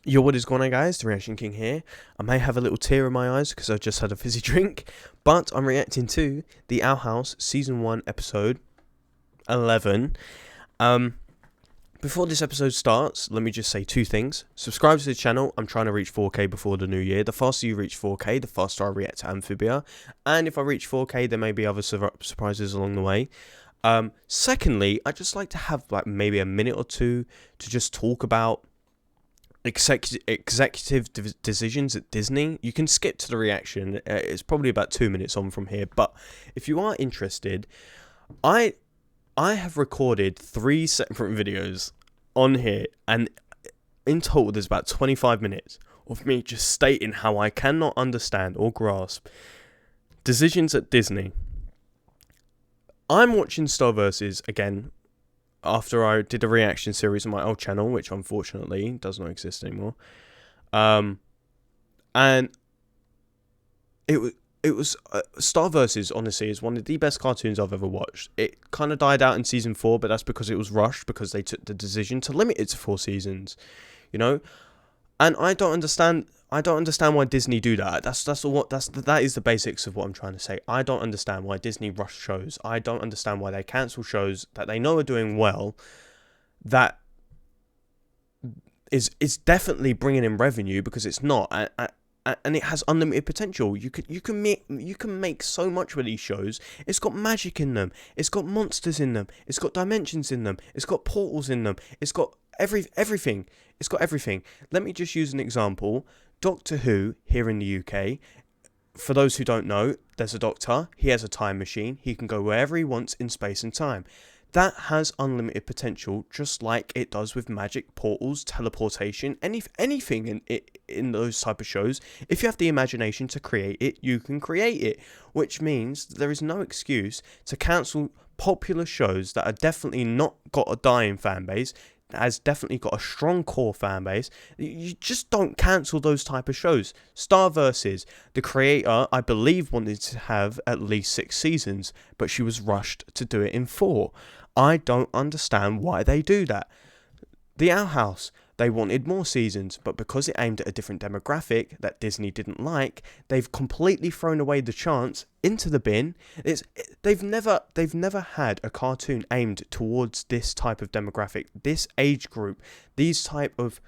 Yo, what is going on, guys? TheReactionKing here. I may have a little tear in my eyes because I just had a fizzy drink, but I'm reacting to the Owl House Season 1 Episode 11. Before this episode starts, let me just say two things. Subscribe to the channel. I'm trying to reach 4K before the new year. The faster you reach 4K, the faster I react to Amphibia. And if I reach 4K, there may be other surprises along the way. Secondly, I'd just like to have like maybe a minute or two to just talk about executive decisions at Disney. You can skip to the reaction. It's probably about 2 minutes on from here. But if you are interested, I have recorded 3 separate videos on here, and in total there's about 25 minutes of me just stating how I cannot understand or grasp decisions at Disney. I'm watching Star Vs. again after I did a reaction series on my old channel, which unfortunately does not exist anymore. And it was Star Vs. honestly is one of the best cartoons I've ever watched. It kind of died out in season 4, but that's because it was rushed because they took the decision to limit it to 4 seasons, you know. And I don't understand why Disney do that. That is the basics of what I'm trying to say. I don't understand why Disney rush shows. I don't understand why they cancel shows that they know are doing well, that is definitely bringing in revenue, because it's not, and it has unlimited potential. You can make so much with these shows. It's got magic in them. It's got monsters in them. It's got dimensions in them. It's got portals in them. It's got everything. It's got everything. Let me just use an example. Doctor Who here in the UK. For those who don't know, there's a doctor. He has a time machine. He can go wherever he wants in space and time. That has unlimited potential, just like it does with magic, portals, teleportation, anything in those type of shows. If you have the imagination to create it, you can create it, which means there is no excuse to cancel popular shows that are definitely not got a dying fan base, has definitely got a strong core fan base. You just don't cancel those type of shows. Star Vs. The creator, I believe, wanted to have at least 6 seasons, but she was rushed to do it in 4. I don't understand why they do that. The Owl House, they wanted more seasons, but because it aimed at a different demographic that Disney didn't like, they've completely thrown away the chance into the bin. They've never had a cartoon aimed towards this type of demographic, this age group, these type of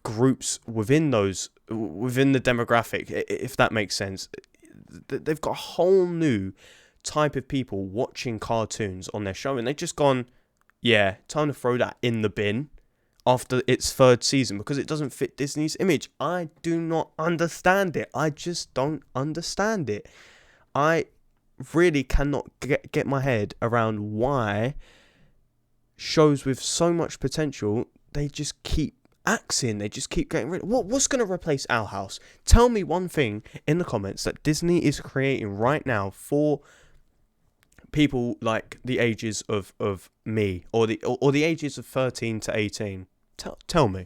groups within the demographic, if that makes sense. They've got a whole new type of people watching cartoons on their show, and they've just gone, yeah, time to throw that in the bin after its 3rd season because it doesn't fit Disney's image. I do not understand it. I just don't understand it. I really cannot get my head around why shows with so much potential, they just keep axing. They just keep getting rid of. What's going to replace Owl House? Tell me one thing in the comments that Disney is creating right now for people like the ages of me, or the ages of 13 to 18. Tell me.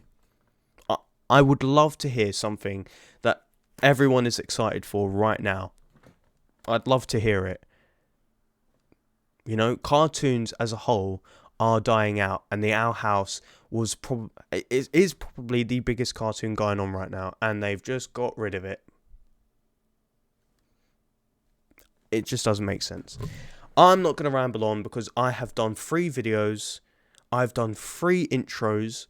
I would love to hear something that everyone is excited for right now. I'd love to hear it. You know, cartoons as a whole are dying out, and the Owl House is probably the biggest cartoon going on right now, and they've just got rid of it. It just doesn't make sense. I'm not going to ramble on because I have done 3 videos. I've done 3 intros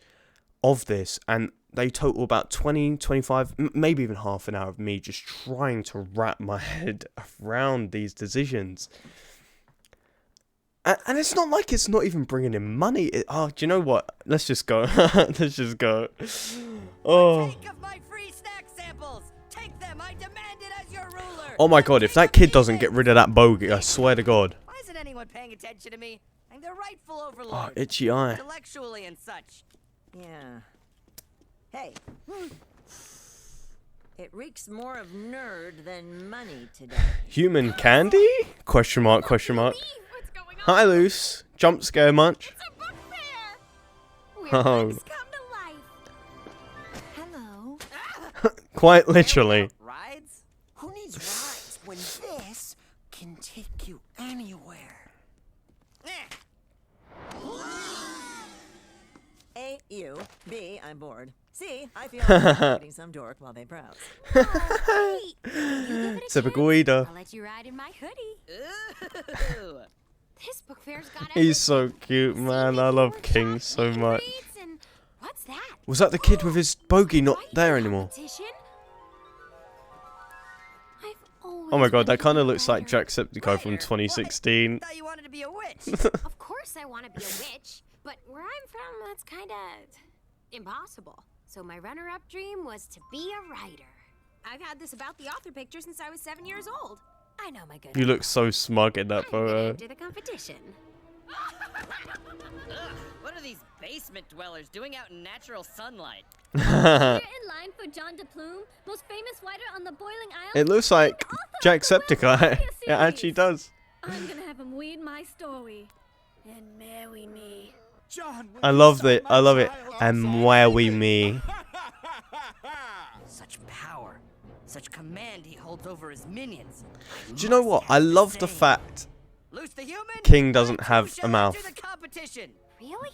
of this, and they total about 20, 25, maybe even half an hour of me just trying to wrap my head around these decisions. And it's not like it's not even bringing in money. Do you know what? Let's just go. Let's just go. Oh. Take of my free snack samples. Take them. I demand it as your ruler. Oh my god, if that kid doesn't get rid of that bogey, I swear to god. Why isn't anyone paying attention to me? I'm the rightful overlord. Oh, itchy eye. Intellectually and such. Yeah. Hey. It reeks more of nerd than money today. Human candy? Question mark, question mark. Hi, Luce. Jump scare much? It's a book fair. Oh. Books come to life. Hello. Quite literally. Rides? Who needs rides when this can take you anywhere? A, U, B, I'm bored. See, I feel like I'm dating some dork while they browse. Oh, wait. You give it a Typical chance, Ida. I'll let you ride in my hoodie. Ooh. This book fair's got He's so everything. cute, man. I love King so much. Reads and what's that? Was that the kid with his bogey not Writing there anymore? competition? I've Oh my always god, that wanted to kind be of a looks like writer. Jacksepticeye from 2016. Thought you wanted to be a witch. Of course I want to be a witch, but where I'm from, that's kind of impossible. So my runner-up dream was to be a writer. I've had this about the author picture since I was 7 years old. I know my good. You look so smug in that I'm gonna photo. enter the competition. Ugh, what are these basement dwellers doing out in natural sunlight? We're in line for John DePlume, most famous writer on the Boiling Isle. It looks like and author of the Will Jacksepticeye. Sylvia It actually series. does. I'm gonna have him read my story and marry me. John, I love it. I love it. And where we me. Such power, such command he holds over his minions. Do you know what? I love the fact Loose the human. King doesn't and have two a shall mouth. enter the competition. Really?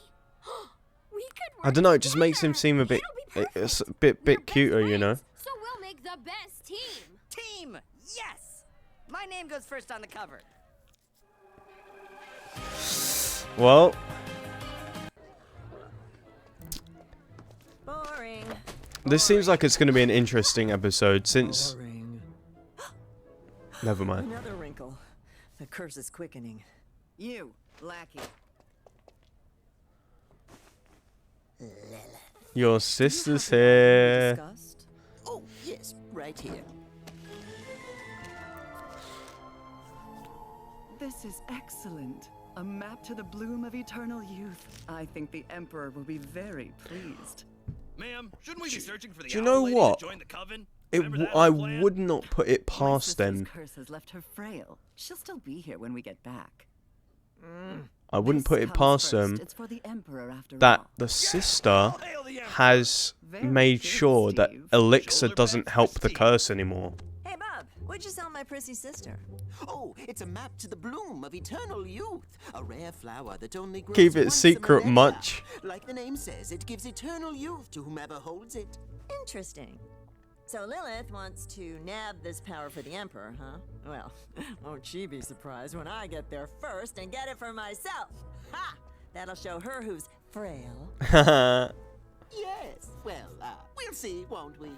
We could I don't know. It just makes him seem a bit, it's a bit cuter, you know. So we'll make the best team. Team, yes. My name goes first on the cover. Well, Boring. this seems like it's going to be an interesting episode since. Boring. Never mind. Another wrinkle. The curse is quickening. You, lackey. Your sister's You here. discussed? Oh, yes, right here. This is excellent. A map to the bloom of eternal youth. I think the Emperor will be very pleased. Ma'am, shouldn't we be searching for the do you owl know lady what? to join the coven? It Remember that I whole plan? would not put it My past sister's them. curse has left her frail. She'll still be here when we get back. I wouldn't This put it comes past first. them It's for the Emperor after that all. the sister All hail the Emperor! has Very made good, sure that Steve. Elixir Shoulder doesn't bags help for the Steve. curse anymore. Hey, Bob, what'd you sell my prissy sister? Oh, it's a map to the bloom of eternal youth. A rare flower that only grows Keep it once a secret millennia. much. Like the name says, it gives eternal youth to whomever holds it. Interesting. So Lilith wants to nab this power for the Emperor, huh? Well, won't she be surprised when I get there first and get it for myself? Ha! That'll show her who's frail. Yes, well, we'll see, won't we?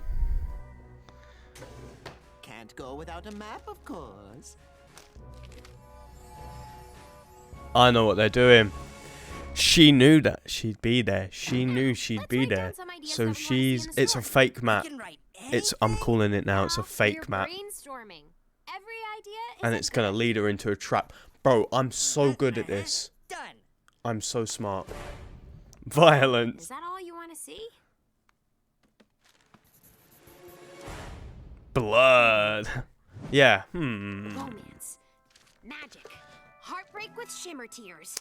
Can't go without a map, of course. I know what they're doing. She knew that she'd be there. She knew she'd Let's be write down there. some ideas that So we wanna see in she's. the It's a story. fake map. You can write I'm anything? calling it now. It's a Now, fake we're map, brainstorming. Every idea is and a it's gonna good lead her into a trap. Bro, I'm so good at this. Done. I'm so smart. Violence. Is that all you want to see? Blood. Yeah. Romance, magic, heartbreak with shimmer tears,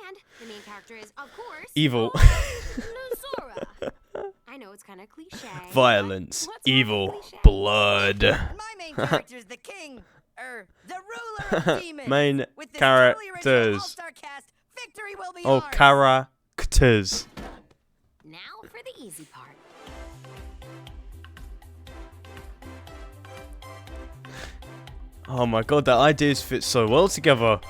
and the main character is, of course, Evil. Luzora. I know it's kind of cliche. but Violence. what's wrong with Evil. cliché? Blood. My main character's the king, the ruler of demons. Main With this truly original characters. all-star cast, victory will be Oh, ours. characters. Now for the easy part. Oh my god, the ideas fit so well together.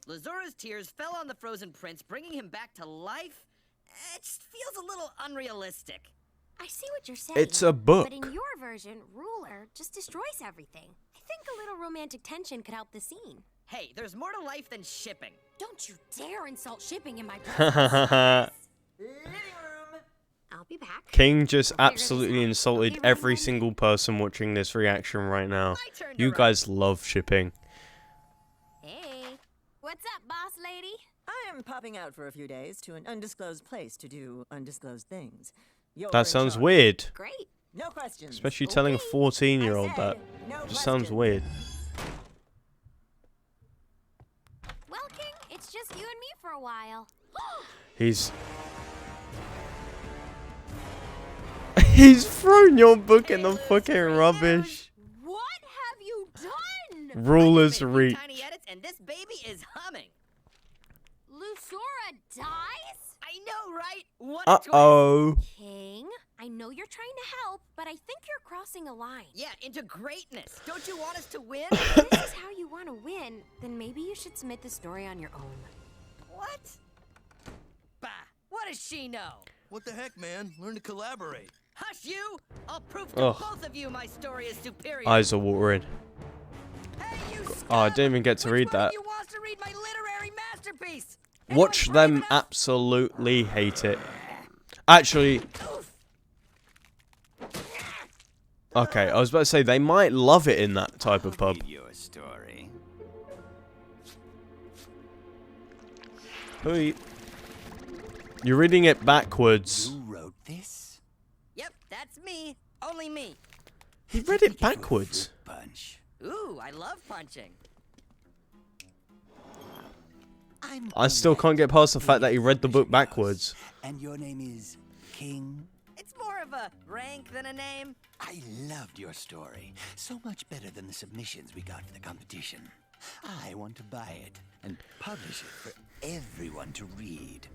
Lazora's tears fell on the frozen prince, bringing him back to life. It just feels a little unrealistic. I see what you're saying. It's a book. But in your version, Ruler just destroys everything. I think a little romantic tension could help the scene. Hey, there's more to life than shipping. Don't you dare insult shipping in my presence. Living room. I'll be back. King just Figure this absolutely out. insulted Okay, every Branden? single person watching this reaction right now. My turn to You write. guys love shipping. Hey, what's up, boss lady? I am popping out for a few days to an undisclosed place to do undisclosed things. You're That in sounds charge. weird. Great. No questions. Especially telling a 14-year-old I that. said, no Just sounds questions. weird. Well, King, it's just you and me for a while. He's thrown your book in the fucking rubbish. What have you done? Ruler's Made a few Reach. tiny edits, and this baby is humming. Lusora dies? I know, right? What a twist. Uh-oh. King, I know you're trying to help, but I think you're crossing a line. Yeah, into greatness. Don't you want us to win? If this is how you want to win, then maybe you should submit the story on your own. What? Bah, what does she know? What the heck, man? Learn to collaborate. Hush you! I'll prove to Ugh. both of you my story is superior. Eyes are watering. Hey, you Oh, I scum! didn't even get to Which read one that. of you wants to read my literary masterpiece? Watch Anyone brave them enough? absolutely hate it. Actually, okay, I was about to say they might love it in that type of pub. Your story. Hey. You're reading it backwards. Who wrote this? Yep, that's me. Only me. He read it backwards. Punch. Ooh, I love punching. I still can't get past the fact that he read the book backwards. And your name is King? It's more of a rank than a name. I loved your story. So much better than the submissions we got for the competition. I want to buy it and publish it for everyone to read.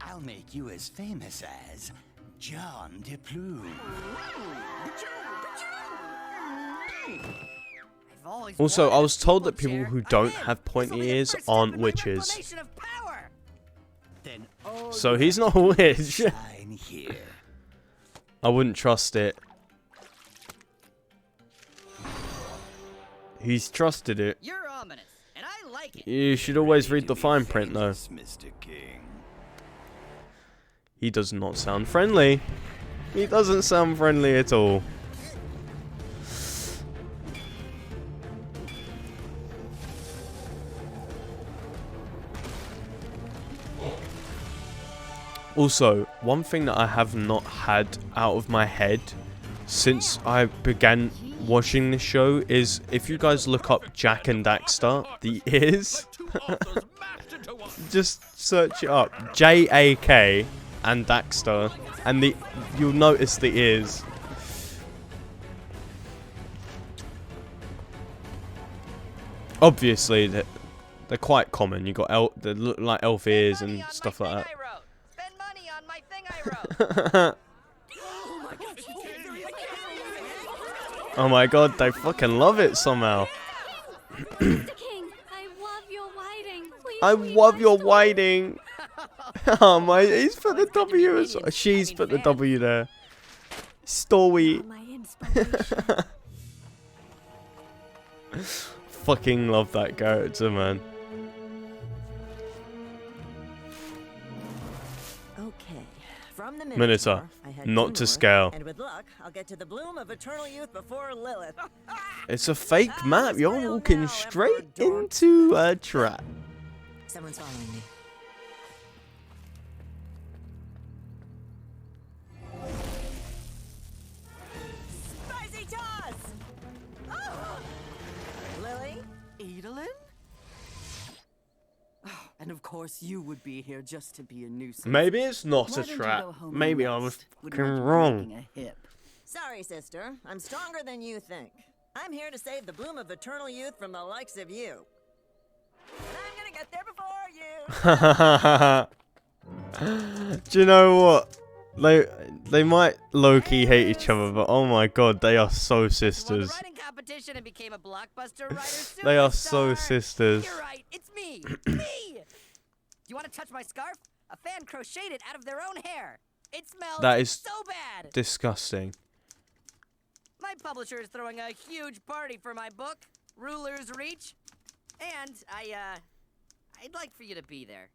I'll make you as famous as John DePlume. I've always Also, I wanted a was told that people people chair. who I'm don't in. have pointy This'll be the ears first step aren't in my witches. reclamation of power. Then So he's not a witch. sign here. I wouldn't trust it. He's trusted it. You're ominous, and I like it. You should always read the fine print though. Mr. King. He does not sound friendly. He doesn't sound friendly at all. Also, one thing that I have not had out of my head since I began watching this show is if you guys look up Jack and Daxter, the ears, just search it up, J-A-K and Daxter, and you'll notice the ears. Obviously, they're quite common. You got they look like elf ears and stuff like that. Spend money on my thing I wrote. Oh my god, they fucking love it somehow. Mr. King, I love your whiting. Please, I please, love I your still- whiting. Oh my, he's put the W as well. She's put the W there. Story. My inspiration. Fucking love that character, man. Okay, from the Minotaur, I head not due to north, scale. And with luck, I'll get to the bloom of eternal youth before Lilith. It's a fake map. it's You're real walking now, straight Emperor into a trap. Someone's following me. Spicy toss! Oh! Lily? Edelyn? Oh, and of course you would be here just to be a nuisance. Maybe it's not Why a don't you trap. go home and Maybe I was rest? Wouldn't fucking want you wrong. breaking a hip. Sorry, sister. I'm stronger than you think. I'm here to save the bloom of eternal youth from the likes of you. And I'm gonna get there before you! Do you know what? They might low-key hate each other, but oh my god, they are so Won the sisters. writing competition and became a blockbuster writer. They are so superstar. sisters. You're right. It's me. Me. Do you want to touch my scarf? A fan crocheted it out of their own hair. It smells That is so bad. disgusting. My publisher is throwing a huge party for my book, Ruler's Reach, and I'd like for you to be there.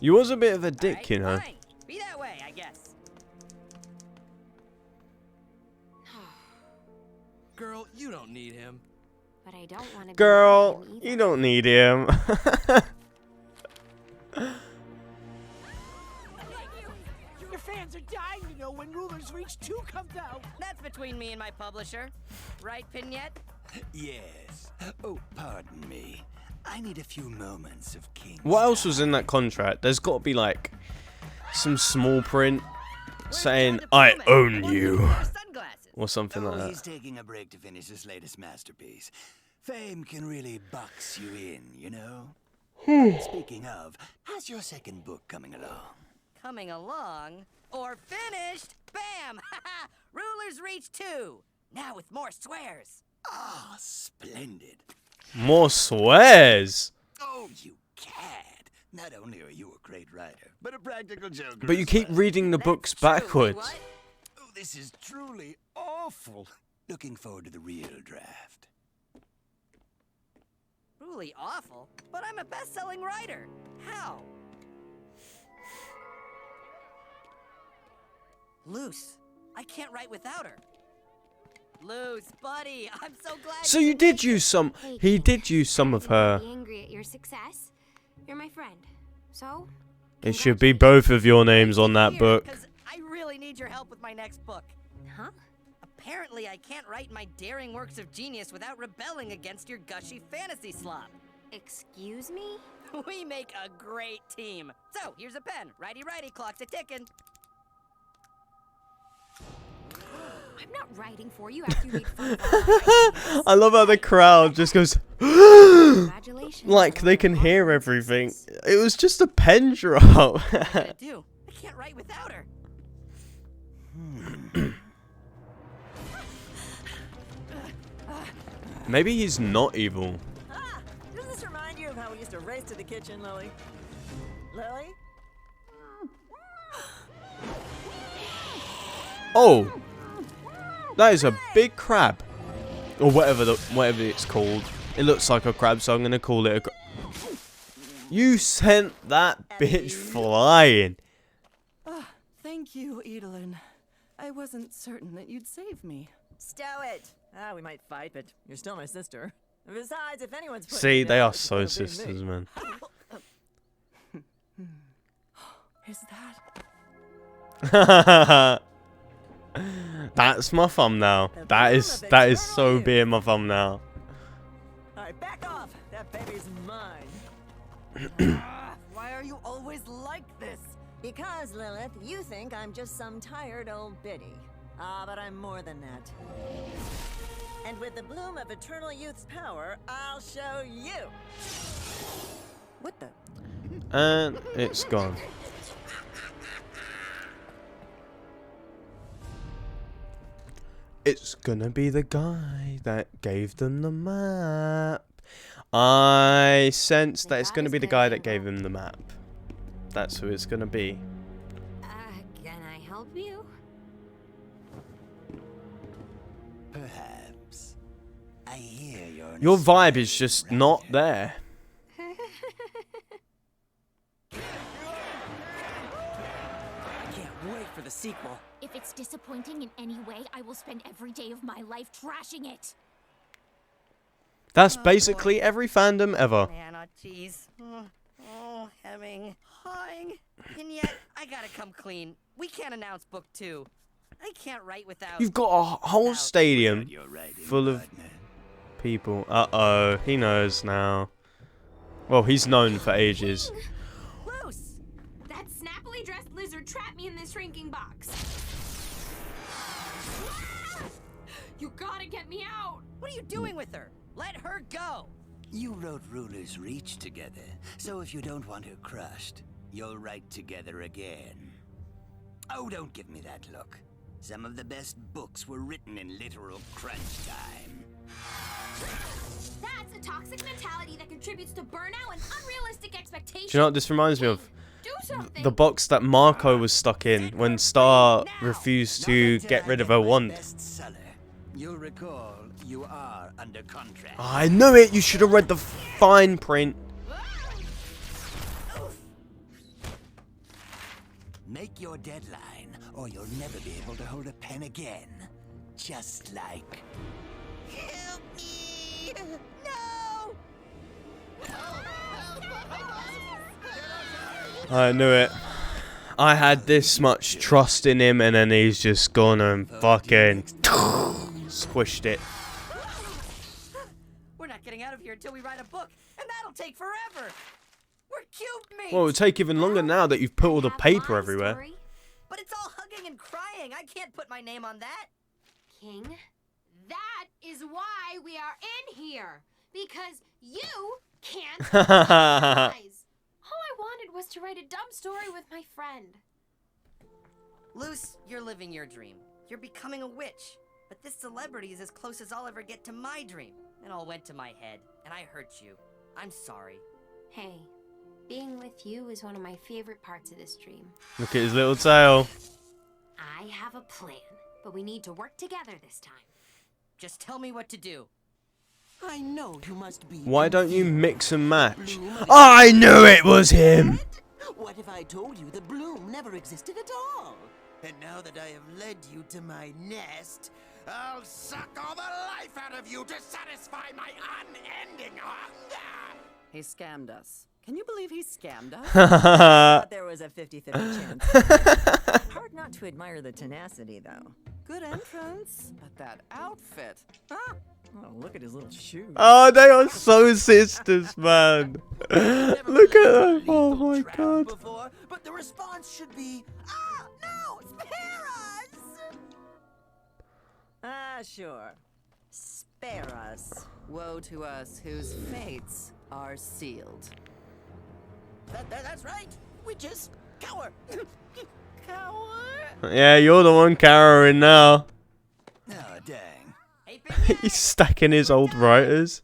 You was a bit of a dick, Alright, you know. fine. Be that way, I guess. Girl, you don't need him. But I don't want to. Girl, you don't need him. Your fans are dying to know when Ruler's Reach 2 comes out. That's between me and my publisher. Right, Pignette? Yes. Oh, pardon me. I need a few moments of King. What else was in that contract? There's got to be like some small print saying, "I own you." Sunglasses. or something like He's that. taking a break to finish his latest masterpiece. Fame can really box you in, you know? Speaking of, how's your second book coming along? Coming along? Or finished? Bam! Rulers Reach 2! Now with more swears. Ah, splendid. More swears. Oh, you cad. Not only are you a great writer, but a practical joker. But you as keep well. reading the That's books true. Wait, backwards. what? Oh, this is truly awful. Looking forward to the real draft. Truly awful? But I'm a best-selling writer. How? Luce. I can't write without her. Luce, buddy, I'm so glad. So you did use some. He did use some of her. Be angry at your success. You're my friend. So, It should be both of your names on that book. Because I really need your help with my next book. huh? Apparently, I can't write my daring works of genius without rebelling against your gushy fantasy slop. Excuse me? We make a great team. So, here's a pen. Righty, righty, clock's a ticking. I'm not writing for you after you made fun of all my I love how the crowd just goes Congratulations. like they can hear everything. It was just a pen drop. What am I gonna do? I can't write without her. Maybe he's not evil. Ah! Doesn't this remind you of how we used to race to the kitchen, Lily? Lily? Oh, that is a big crab, or whatever it's called. It looks like a crab, so I'm gonna call it a. You sent that bitch flying. Thank you, Edelyn. I wasn't certain that you'd save me. Stow it! Ah, we might fight, but you're still my sister. Besides, if anyone's putting See, you they down, are it's so gonna be sisters, me. man. Is that... That's my thumbnal. That is so being my thumbnail. Alright, back off! That baby's mine. Why are you always like this? Because, Lilith, you think I'm just some tired old biddy. Ah, but I'm more than that. And with the bloom of eternal youth's power, I'll show you! What the? And it's gone. It's gonna be the guy that gave them the map. I sense that it's gonna be the guy that gave him the map. That's who it's gonna be. Can I help you? Perhaps. I hear you're... Your vibe is just not there. I can't wait for the sequel. If it's disappointing in any way, I will spend every day of my life trashing it. That's basically every fandom ever. Man, oh jeez. Oh, hemming, hawing. And yet, I gotta come clean. We can't announce book 2. I can't write without... You've got a whole stadium You're writing, full of partner. people. Uh-oh, he knows now. Well, he's known for ages. Loose! That snappily dressed lizard trapped me in this shrinking box. You gotta get me out! What are you doing with her? Let her go! You wrote Rulers Reach together, so if you don't want her crushed, you'll write together again. Oh, don't give me that look. Some of the best books were written in literal crunch time. That's a toxic mentality that contributes to burnout and unrealistic expectations. Do you know what this reminds me of? Do something! The box that Marco was stuck in when Star refused to get rid of her wand. Bestseller. You'll recall you are under contract. I knew it! You should have read the fine print. Make your deadline, or you'll never be able to hold a pen again. Just like... Help me! No! I knew it. I had this much trust in him, and then he's just gone and fucking squished it. We're not getting out of here until we write a book, and that'll take forever! We're cube mates! Well, it'll take even longer now that you've put all the paper everywhere. But it's all hugging and crying. I can't put my name on that. King. That is why we are in here. Because you can't lies. All I wanted was to write a dumb story with my friend. Luce, you're living your dream. You're becoming a witch. But this celebrity is as close as I'll ever get to my dream. It all went to my head, and I hurt you. I'm sorry. Hey, being with you is one of my favorite parts of this dream. Look at his little tail. I have a plan, but we need to work together this time. Just tell me what to do. I know you must be. Why don't you mix and match? I knew it was him! What if I told you the bloom never existed at all? And now that I have led you to my nest, I'll suck all the life out of you to satisfy my unending hunger! He scammed us. Can you believe he scammed us? Thought there was a 50-50 chance. Hard not to admire the tenacity, though. Good entrance, but that outfit. Ah, Oh, look at his little shoes. Oh, they are so sisters, man. Look at them. Oh my god. Before, but the response should be, ah, no, spare us! Ah, sure. Spare us. woe to us whose fates are sealed. That's right. We just cower. Cower? Yeah, you're the one cowering now. Oh, dang. Hey, Big He's stacking his old writers.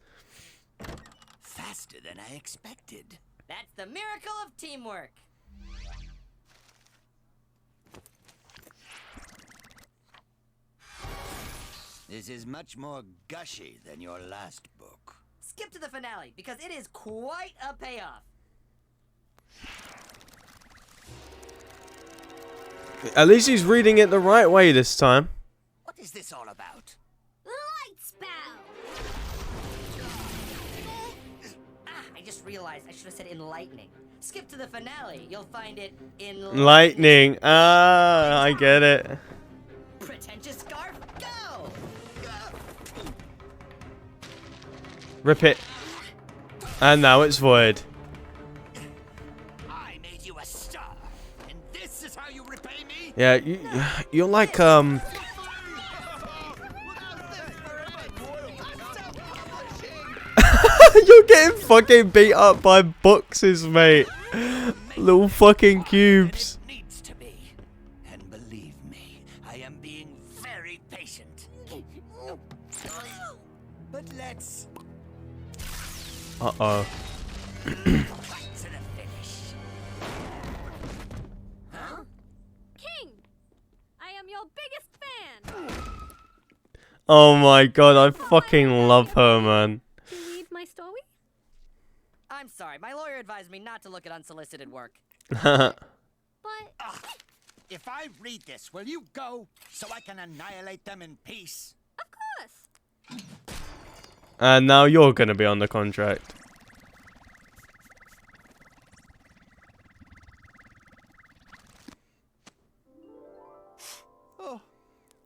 Faster than I expected. That's the miracle of teamwork. This is much more gushy than your last book. Skip to the finale, because it is quite a payoff. At least he's reading it the right way this time. What is this all about? Light spell! I just realized I should have said enlightening. Skip to the finale, you'll find it in Lightning. Ah, I get it. Pretentious scarf, go! Rip it. And now it's void. I made you a star, and this is how you repay me? Yeah, you're like You're getting fucking beat up by boxes, mate. Little fucking cubes. It needs to be. And believe me, I am being very patient. But let's Uh-oh. cut to the finish. King! I am your biggest fan! Oh my god, I fucking love her, man. To read my story? I'm sorry, my lawyer advised me not to look at unsolicited work. But Ugh. If I read this, will you go so I can annihilate them in peace? of course! And now you're gonna be on the contract. Oh,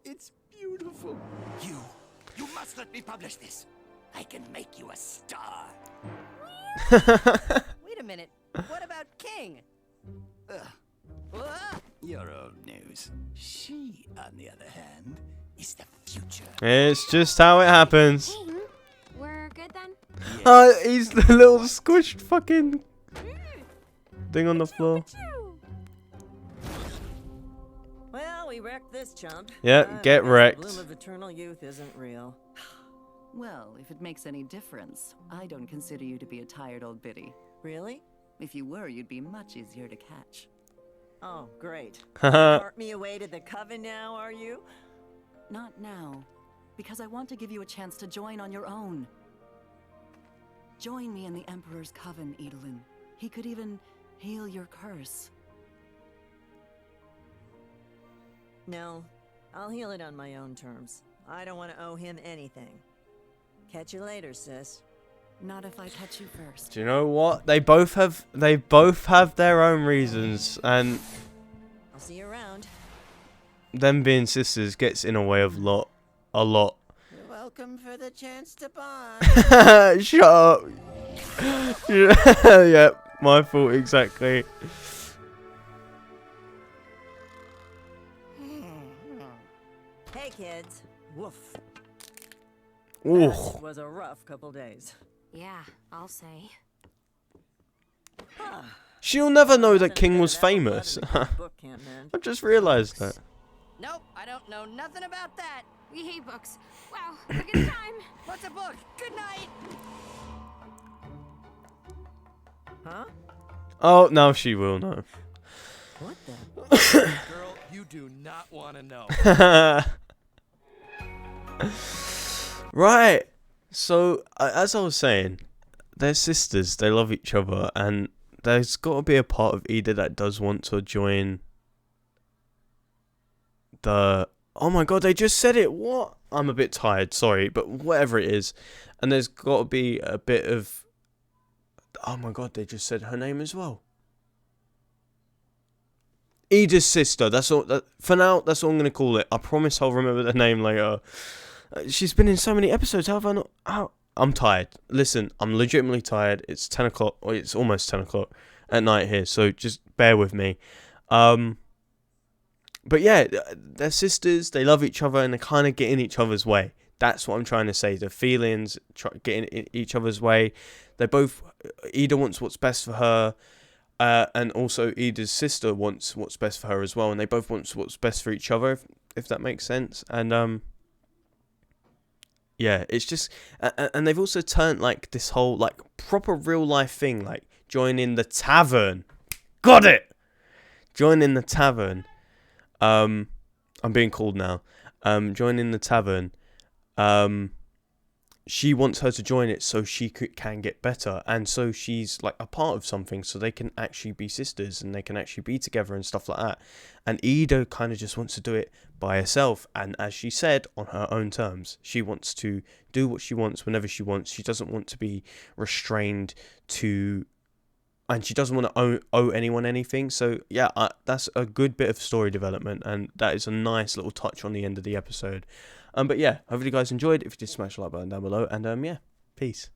it's beautiful. You must let me publish this. I can make you a star. Wait a minute, what about King? Ugh. Ah! You're old news. She, on the other hand, is the future. It's just how it happens. King, we're good then? He's the little squished fucking thing on the floor. Well, we wrecked this chump. Yep, get The wrecked. bloom of eternal youth isn't real. Well, if it makes any difference, I don't consider you to be a tired old biddy. Really? If you were, you'd be much easier to catch. Oh, great. Haha. Cart me away to the coven now, are you? Not now, because I want to give you a chance to join on your own. Join me in the Emperor's coven, Edelin. He could even heal your curse. No, I'll heal it on my own terms. I don't want to owe him anything. Catch you later, sis. Not if I catch you first. Do you know what? They both have their own reasons, and I'll see you around. them being sisters gets in a way of a lot. You're welcome for the chance to bond. Shut up. Yep, my fault exactly. Hey, kids. Woof. Ooh. That was a rough couple days. Yeah, I'll say. She'll never know that Nothing King better was than Apple famous. Blood and a good book can't mend. I just realised that. Nope, I don't know nothing about that. We hate books. Wow, look at time. What's a book? Good night. Huh? Oh, now she will know. What the? Girl, you do not want to know. Right. So, as I was saying, they're sisters. They love each other, and there's got to be a part of Ida that does want to join the... Oh my god, they just said it. What? I'm a bit tired, sorry, but whatever it is. And there's got to be a bit of... Oh my god, they just said her name as well. Ida's sister. That's all. For now, that's all I'm going to call it. I promise I'll remember the name later. She's been in so many episodes. How have I not... How? I'm tired. Listen, I'm legitimately tired. It's 10 o'clock. Or it's almost 10 o'clock at night here. So just bear with me. But yeah, they're sisters. They love each other and they kind of get in each other's way. That's what I'm trying to say. The feelings get in each other's way. They both... Ida wants what's best for her. And also Ida's sister wants what's best for her as well. And they both want what's best for each other, if that makes sense. And... yeah, it's just... And they've also turned, like, this whole, like, proper real-life thing. Like, joining the tavern. Got it! Joining the tavern. I'm being called now. Joining the tavern. She wants her to join it so she can get better. And so she's, like, a part of something. So they can actually be sisters. And they can actually be together and stuff like that. And Ida kind of just wants to do it by herself. And as she said, on her own terms. She wants to do what she wants whenever she wants. She doesn't want to be restrained to... And she doesn't want to owe anyone anything. So, yeah, that's a good bit of story development. And that is a nice little touch on the end of the episode. But, yeah, hopefully you guys enjoyed. If you did, smash the like button down below. And, yeah, peace.